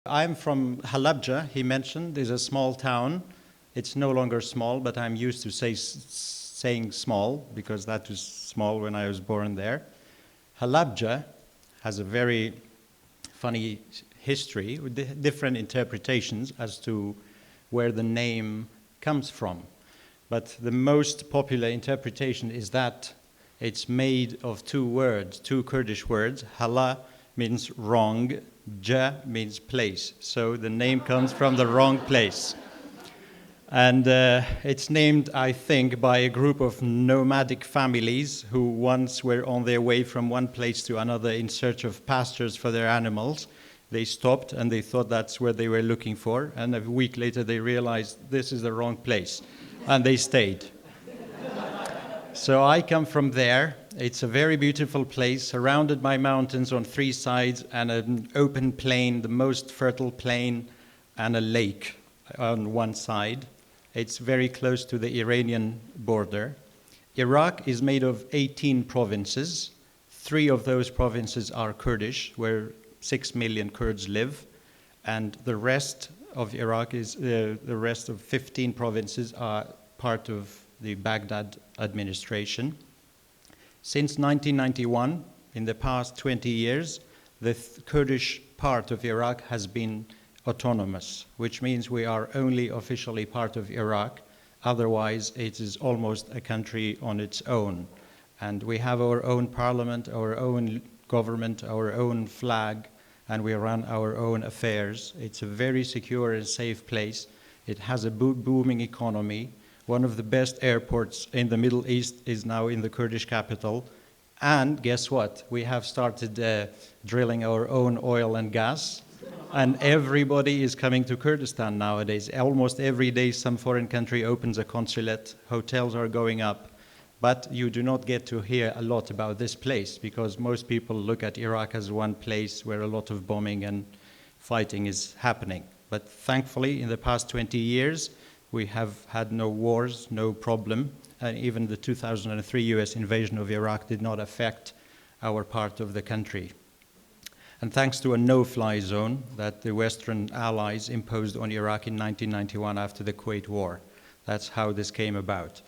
I'm from Halabja, he mentioned. There's a small town. It's no longer small, but I'm used to saying small because that was small when I was born there. Halabja has a very funny history with different interpretations as to where the name comes from. But the most popular interpretation is that it's made of two words, two Kurdish words. Hala means wrong, ja means place. So the name comes from the wrong place. And it's named, I think, by a group of nomadic families who once were on their way from one place to another in search of pastures for their animals. They stopped and they thought that's where they were looking for. And a week later they realized this is the wrong place. And they stayed. So I come from there. It's a very beautiful place, surrounded by mountains on three sides and an open plain, the most fertile plain, and a lake on one side. It's very close to the Iranian border. Iraq is made of 18 provinces. 3 of those provinces are Kurdish, where 6 million Kurds live. And the rest of Iraq is, the rest of 15 provinces are part of the Baghdad administration. Since 1991, in the past 20 years, the Kurdish part of Iraq has been autonomous, which means we are only officially part of Iraq. Otherwise, it is almost a country on its own. And we have our own parliament, our own government, our own flag, and we run our own affairs. It's a very secure and safe place. It has a booming economy. One of the best airports in the Middle East is now in the Kurdish capital. And guess what? We have started drilling our own oil and gas. And everybody is coming to Kurdistan nowadays. Almost every day some foreign country opens a consulate. Hotels are going up. But you do not get to hear a lot about this place because most people look at Iraq as one place where a lot of bombing and fighting is happening. But thankfully, in the past 20 years, we have had no wars, no problem, and even the 2003 US invasion of Iraq did not affect our part of the country. And thanks to a no-fly zone that the Western allies imposed on Iraq in 1991 after the Kuwait War. That's how this came about.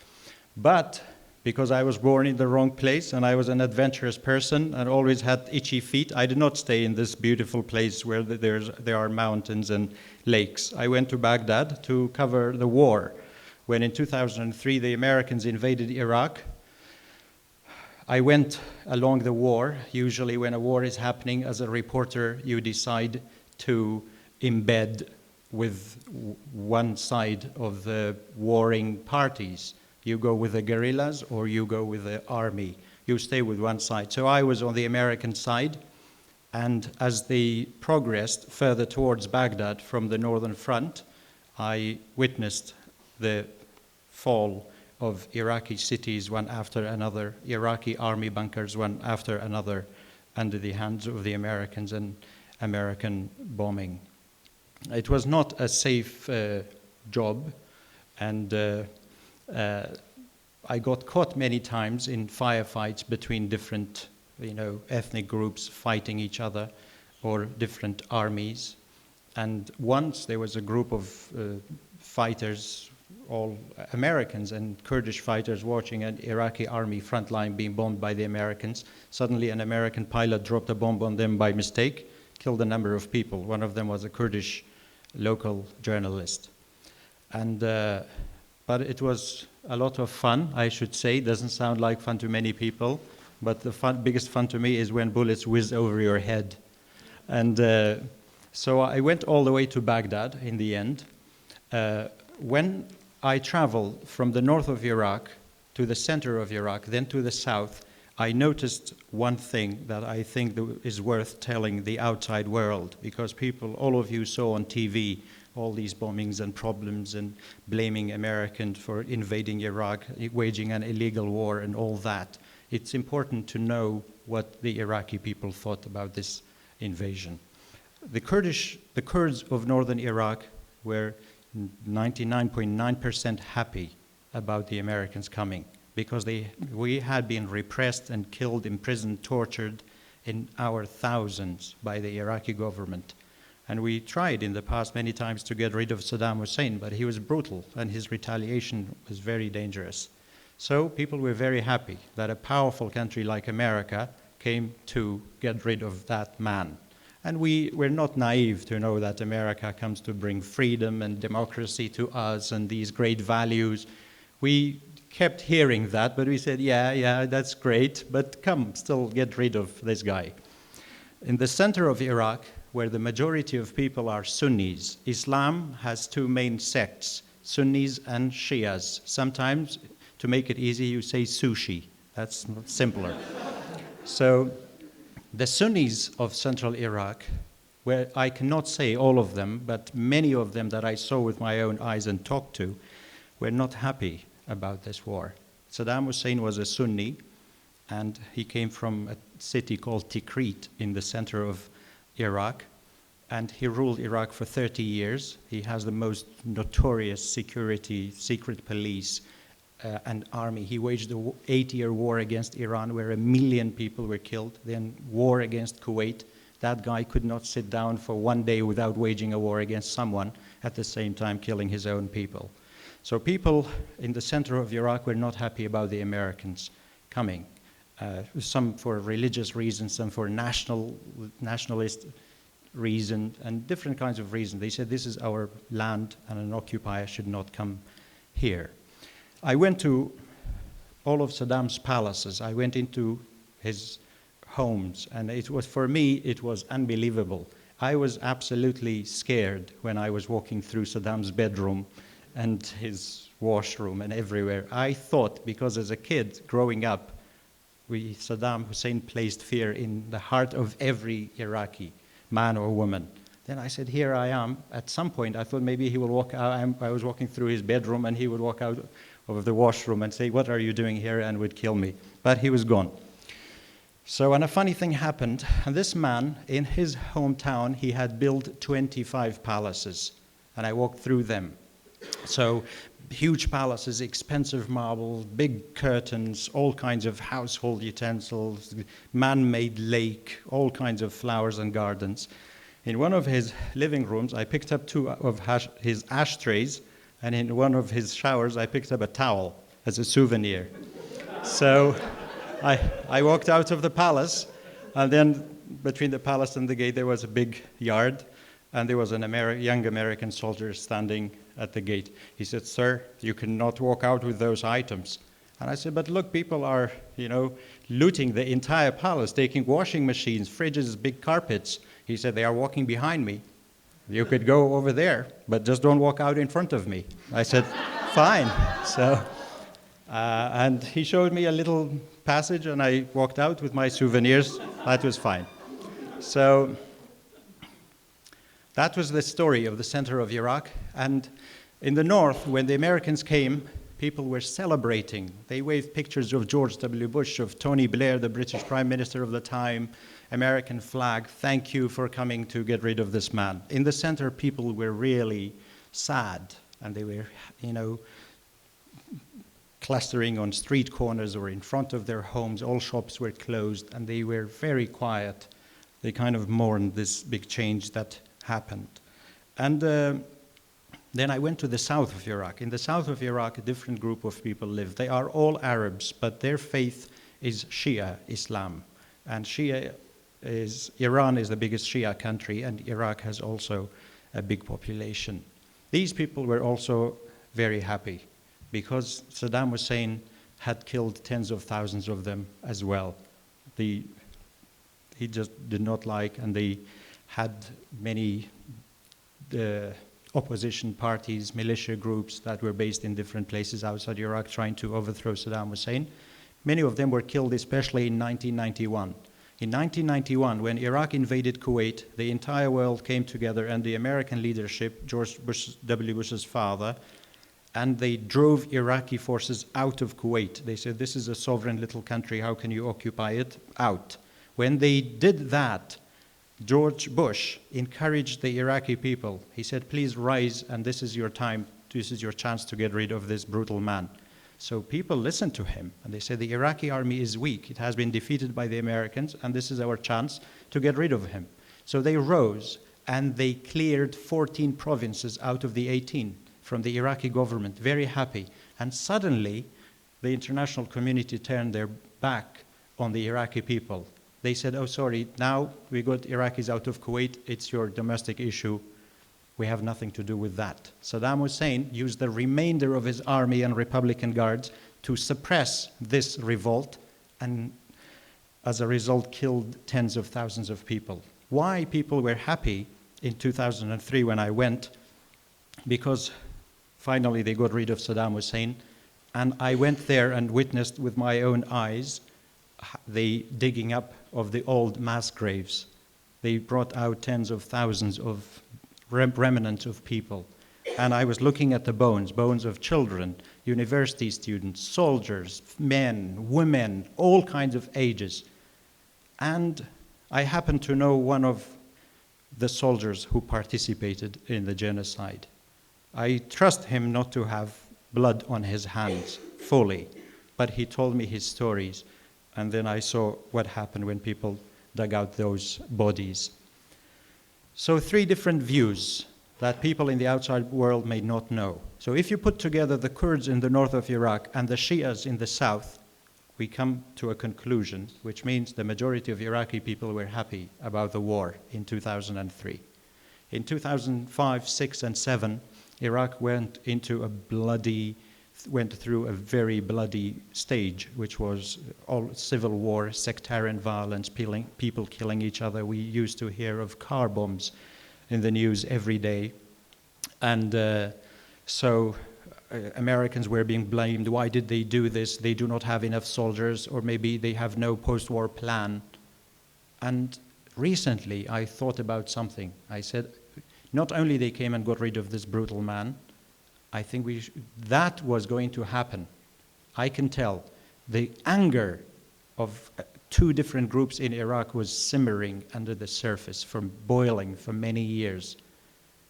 But because I was born in the wrong place and I was an adventurous person and always had itchy feet, I did not stay in this beautiful place where there are mountains and lakes. I went to Baghdad to cover the war. When in 2003 the Americans invaded Iraq, I went along the war. Usually when a war is happening, as a reporter, you decide to embed with one side of the warring parties. You go with the guerrillas or you go with the army. You stay with one side. So I was on the American side, and as they progressed further towards Baghdad from the northern front, I witnessed the fall of Iraqi cities one after another, Iraqi army bunkers one after another, under the hands of the Americans and American bombing. It was not a safe job, and I got caught many times in firefights between different, ethnic groups fighting each other or different armies. And once there was a group of fighters, all Americans and Kurdish fighters, watching an Iraqi army front line being bombed by the Americans. Suddenly an American pilot dropped a bomb on them by mistake, killed a number of people. One of them was a Kurdish local journalist. And but it was a lot of fun, I should say. It doesn't sound like fun to many people, but the biggest fun to me is when bullets whiz over your head. And so I went all the way to Baghdad in the end. When I traveled from the north of Iraq to the center of Iraq, then to the south, I noticed one thing that I think is worth telling the outside world, because people, all of you saw on TV, all these bombings and problems and blaming Americans for invading Iraq, waging an illegal war and all that. It's important to know what the Iraqi people thought about this invasion. The Kurds of northern Iraq were 99.9% happy about the Americans coming because we had been repressed and killed, imprisoned, tortured in our thousands by the Iraqi government. And we tried in the past many times to get rid of Saddam Hussein, but he was brutal and his retaliation was very dangerous. So people were very happy that a powerful country like America came to get rid of that man. And we were not naive to know that America comes to bring freedom and democracy to us and these great values. We kept hearing that, but we said, yeah, that's great, but come, still get rid of this guy. In the center of Iraq, where the majority of people are Sunnis, Islam has two main sects, Sunnis and Shias. Sometimes, to make it easy, you say sushi. That's simpler. So the Sunnis of central Iraq, where I cannot say all of them, but many of them that I saw with my own eyes and talked to, were not happy about this war. Saddam Hussein was a Sunni, and he came from a city called Tikrit in the center of Iraq, and he ruled Iraq for 30 years. He has the most notorious security, secret police, and army. He waged an 8-year war against Iran where 1 million people were killed, then war against Kuwait. That guy could not sit down for 1 day without waging a war against someone, at the same time killing his own people. So people in the center of Iraq were not happy about the Americans coming. Some for religious reasons, some for nationalist reason, and different kinds of reasons. They said this is our land and an occupier should not come here. I went to all of Saddam's palaces. I went into his homes, and it was, for me, it was unbelievable. I was absolutely scared when I was walking through Saddam's bedroom and his washroom and everywhere. I thought, because as a kid growing up, Saddam Hussein placed fear in the heart of every Iraqi, man or woman. Then I said, here I am. At some point, I thought maybe he will walk out. I was walking through his bedroom, and he would walk out of the washroom and say, what are you doing here, and would kill me. But he was gone. So, and a funny thing happened. And this man, in his hometown, he had built 25 palaces, and I walked through them. So, huge palaces, expensive marble, big curtains, all kinds of household utensils, man-made lake, all kinds of flowers and gardens. In one of his living rooms, I picked up 2 of his ashtrays, and in one of his showers, I picked up a towel as a souvenir. So I walked out of the palace, and then between the palace and the gate, there was a big yard, and there was a young American soldier standing at the gate. He said, sir, you cannot walk out with those items. And I said, but look, people are, looting the entire palace, taking washing machines, fridges, big carpets. He said, they are walking behind me. You could go over there, but just don't walk out in front of me. I said, fine. So, and he showed me a little passage, and I walked out with my souvenirs. That was fine. So that was the story of the center of Iraq. And in the north, when the Americans came, people were celebrating. They waved pictures of George W. Bush, of Tony Blair, the British Prime Minister of the time, American flag, thank you for coming to get rid of this man. In the center, people were really sad, and they were, clustering on street corners or in front of their homes. All shops were closed, and they were very quiet. They kind of mourned this big change that happened. And then I went to the south of Iraq. In the south of Iraq, a different group of people live. They are all Arabs, but their faith is Shia Islam. And Iran is the biggest Shia country, and Iraq has also a big population. These people were also very happy because Saddam Hussein had killed tens of thousands of them as well. He just did not like, and they had many opposition parties, militia groups that were based in different places outside Iraq trying to overthrow Saddam Hussein. Many of them were killed, especially in 1991. In 1991, when Iraq invaded Kuwait, the entire world came together, and the American leadership, George W. Bush's father, and they drove Iraqi forces out of Kuwait. They said, this is a sovereign little country, how can you occupy it? Out. When they did that, George Bush encouraged the Iraqi people. He said, please rise, and this is your time, this is your chance to get rid of this brutal man. So people listened to him, and they said the Iraqi army is weak. It has been defeated by the Americans, and this is our chance to get rid of him. So they rose, and they cleared 14 provinces out of the 18 from the Iraqi government, very happy. And suddenly, the international community turned their back on the Iraqi people. They said, oh, sorry, now we got Iraqis out of Kuwait, it's your domestic issue. We have nothing to do with that. Saddam Hussein used the remainder of his army and Republican guards to suppress this revolt, and as a result killed tens of thousands of people. Why people were happy in 2003 when I went? Because finally they got rid of Saddam Hussein, and I went there and witnessed with my own eyes the digging up of the old mass graves. They brought out tens of thousands of remnants of people. And I was looking at the bones of children, university students, soldiers, men, women, all kinds of ages. And I happen to know one of the soldiers who participated in the genocide. I trust him not to have blood on his hands fully, but he told me his stories, and then I saw what happened when people dug out those bodies. So 3 different views that people in the outside world may not know. So if you put together the Kurds in the north of Iraq and the Shias in the south, we come to a conclusion, which means the majority of Iraqi people were happy about the war in 2003. In 2005, 6, and 7, Iraq went through a very bloody stage, which was all civil war, sectarian violence, people killing each other. We used to hear of car bombs in the news every day. And so Americans were being blamed. Why did they do this? They do not have enough soldiers, or maybe they have no post-war plan. And recently I thought about something. I said, not only they came and got rid of this brutal man, I think that was going to happen. I can tell. The anger of 2 different groups in Iraq was simmering under the surface, from boiling for many years.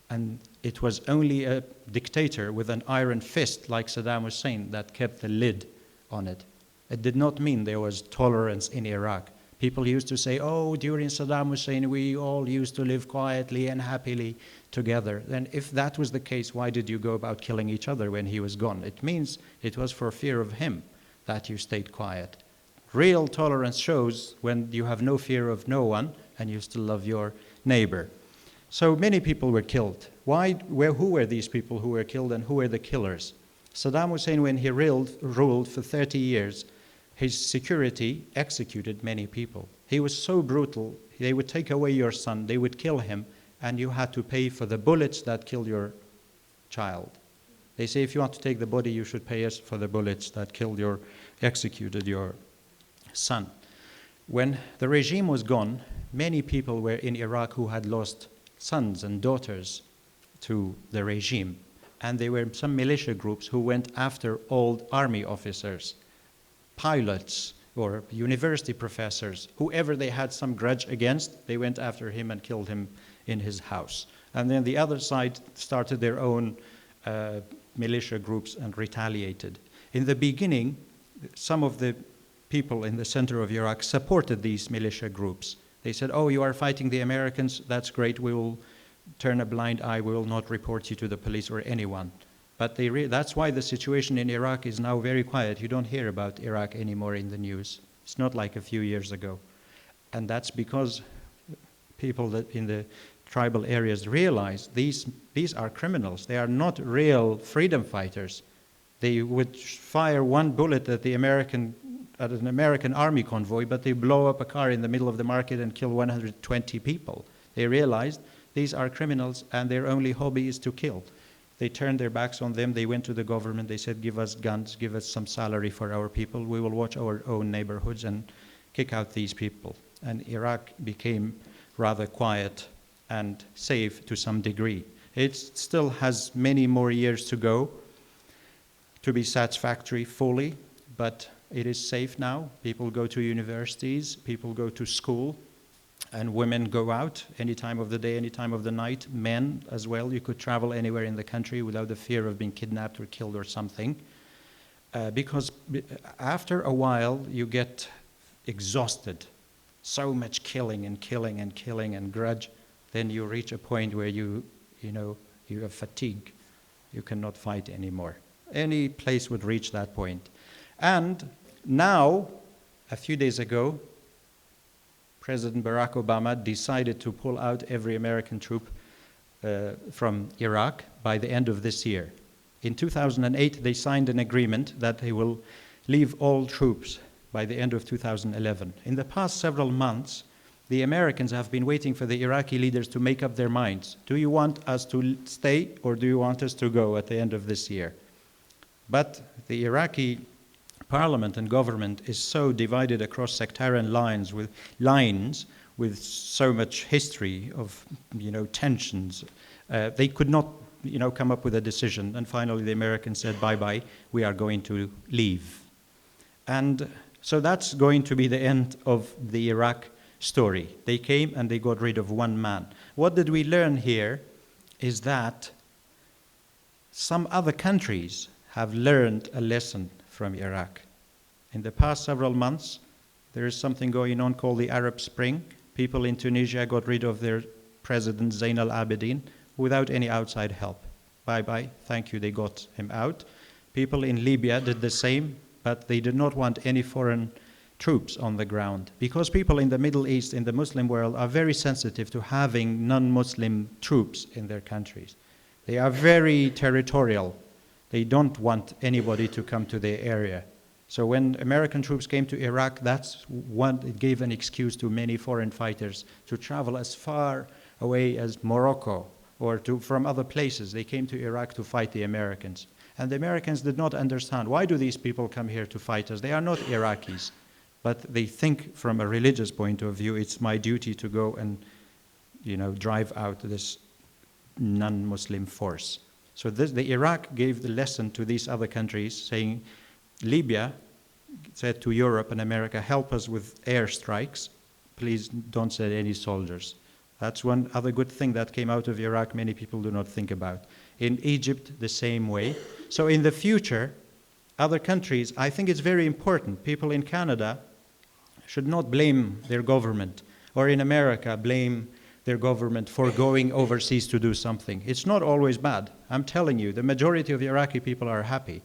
And it was only a dictator with an iron fist like Saddam Hussein that kept the lid on it. It did not mean there was tolerance in Iraq. People used to say, oh, during Saddam Hussein, we all used to live quietly and happily together. Then if that was the case, why did you go about killing each other when he was gone? It means it was for fear of him that you stayed quiet. Real tolerance shows when you have no fear of no one and you still love your neighbor. So many people were killed. Who were these people who were killed, and who were the killers? Saddam Hussein, when he ruled for 30 years, his security executed many people. He was so brutal, they would take away your son, they would kill him, and you had to pay for the bullets that killed your child. They say if you want to take the body, you should pay us for the bullets that executed your son. When the regime was gone, many people were in Iraq who had lost sons and daughters to the regime. And there were some militia groups who went after old army officers, pilots, or university professors. Whoever they had some grudge against, they went after him and killed him in his house. And then the other side started their own militia groups and retaliated. In the beginning, some of the people in the center of Iraq supported these militia groups. They said, oh, you are fighting the Americans, that's great, we will turn a blind eye, we will not report you to the police or anyone. But that's why the situation in Iraq is now very quiet. You don't hear about Iraq anymore in the news. It's not like a few years ago. And that's because people that in the tribal areas realize these are criminals. They are not real freedom fighters. They would fire one bullet at an American army convoy, but they blow up a car in the middle of the market and kill 120 people. They realized these are criminals and their only hobby is to kill. They turned their backs on them. They went to the government. They said, give us guns, give us some salary for our people. We will watch our own neighborhoods and kick out these people. And Iraq became rather quiet and safe to some degree. It still has many more years to go to be satisfactory fully, but it is safe now. People go to universities, people go to school, and women go out any time of the day, any time of the night. Men as well. You could travel anywhere in the country without the fear of being kidnapped or killed or something. Because after a while, you get exhausted. So much killing and killing and killing and grudge then you reach a point where you have fatigue. You cannot fight anymore. Any place would reach that point. And now, a few days ago, President Barack Obama decided to pull out every American troop from Iraq by the end of this year. In 2008, they signed an agreement that they will leave all troops by the end of 2011. In the past several months, the Americans have been waiting for the Iraqi leaders to make up their minds. Do you want us to stay or do you want us to go at the end of this year? But the Iraqi parliament and government is so divided across sectarian lines with so much history of tensions. They could not come up with a decision. And finally the Americans said, bye-bye, we are going to leave. And so that's going to be the end of the Iraq story. They came and they got rid of one man. What did we learn here is that some other countries have learned a lesson from Iraq. In the past several months, there is something going on called the Arab Spring. People in Tunisia got rid of their president, Zain al-Abidin, without any outside help. Bye-bye, thank you, they got him out. People in Libya did the same, but they did not want any foreign troops on the ground. Because people in the Middle East, in the Muslim world, are very sensitive to having non-Muslim troops in their countries. They are very territorial. They don't want anybody to come to their area. So when American troops came to Iraq, it gave an excuse to many foreign fighters to travel as far away as Morocco or from other places. They came to Iraq to fight the Americans. And the Americans did not understand, why do these people come here to fight us? They are not Iraqis. But they think from a religious point of view, it's my duty to go and drive out this non-Muslim force. So the Iraq gave the lesson to these other countries, saying, Libya said to Europe and America, help us with airstrikes. Please don't send any soldiers. That's one other good thing that came out of Iraq many people do not think about. In Egypt, the same way. So in the future, other countries, I think it's very important. People in Canada should not blame their government, or in America, blame their government for going overseas to do something. It's not always bad. I'm telling you, the majority of Iraqi people are happy.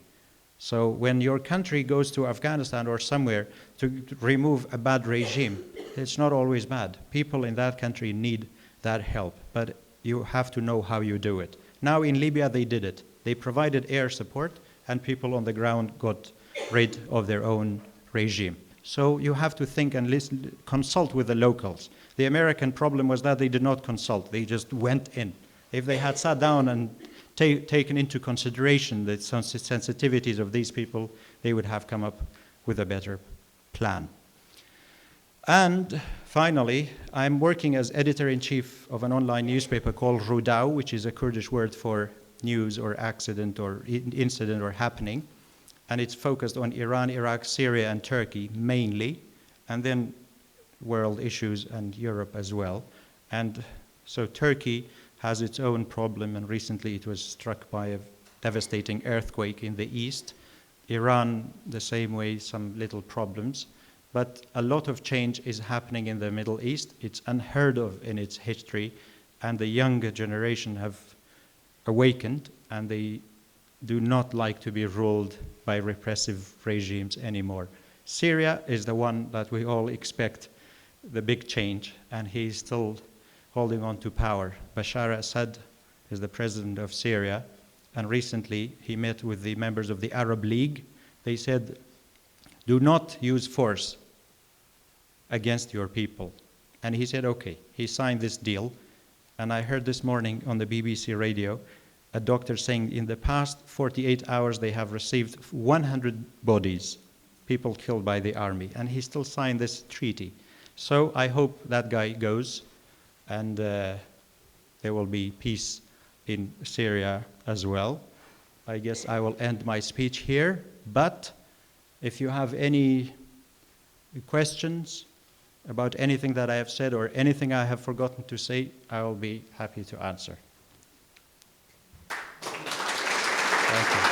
So when your country goes to Afghanistan or somewhere to remove a bad regime, it's not always bad. People in that country need that help, but you have to know how you do it. Now in Libya, they did it. They provided air support, and people on the ground got rid of their own regime. So you have to think and listen, consult with the locals. The American problem was that they did not consult. They just went in. If they had sat down and taken into consideration the sensitivities of these people, they would have come up with a better plan. And finally, I'm working as editor-in-chief of an online newspaper called Rudaw, which is a Kurdish word for news or accident or incident or happening. And it's focused on Iran, Iraq, Syria, and Turkey mainly, and then world issues and Europe as well. And so Turkey has its own problem, and recently it was struck by a devastating earthquake in the east. Iran, the same way, some little problems. But a lot of change is happening in the Middle East. It's unheard of in its history, and the younger generation have awakened, and they do not like to be ruled by repressive regimes anymore. Syria is the one that we all expect the big change, and he's still holding on to power. Bashar Assad is the president of Syria, and recently he met with the members of the Arab League. They said, do not use force against your people. And he said, okay. He signed this deal, and I heard this morning on the BBC radio a doctor saying in the past 48 hours they have received 100 bodies, people killed by the army, and he still signed this treaty. So I hope that guy goes, and there will be peace in Syria as well. I guess I will end my speech here, but if you have any questions about anything that I have said or anything I have forgotten to say, I will be happy to answer. Thank you.